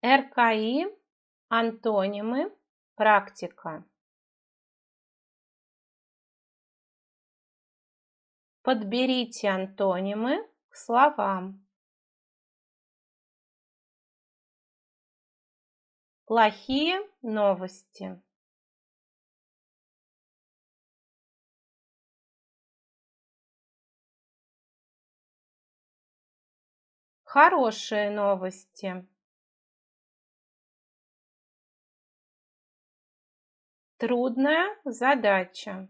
РКИ, антонимы, практика. Подберите антонимы к словам. Плохие новости. Хорошие новости. Трудная задача.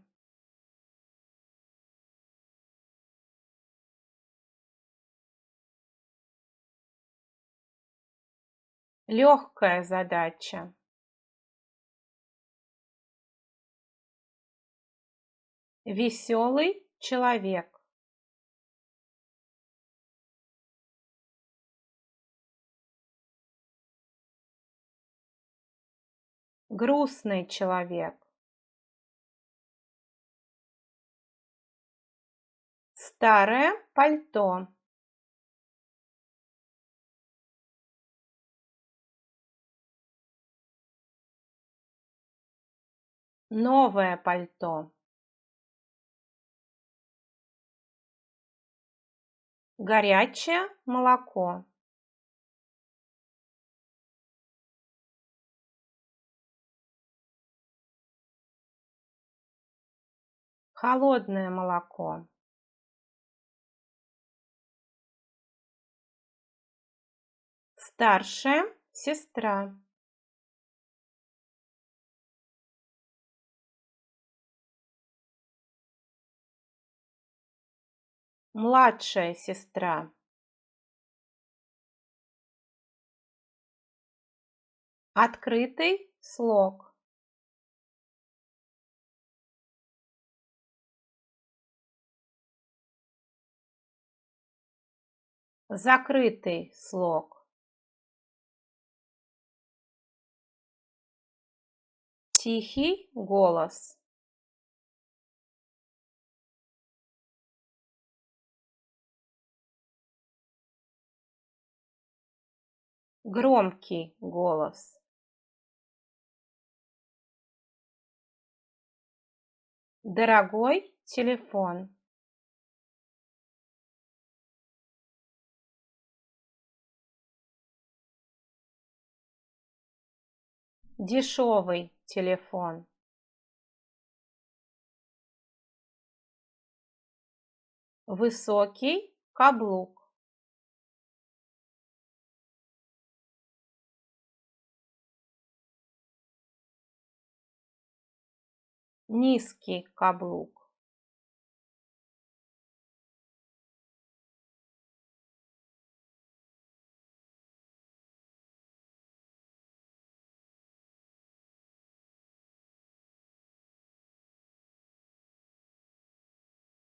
Легкая задача. Веселый человек. Грустный человек. Старое пальто. Новое пальто. Горячее молоко. Холодное молоко. Старшая сестра. Младшая сестра. Открытый слог. Закрытый слог. Тихий голос. Громкий голос. Дорогой телефон. Дешевый телефон. Высокий каблук. Низкий каблук.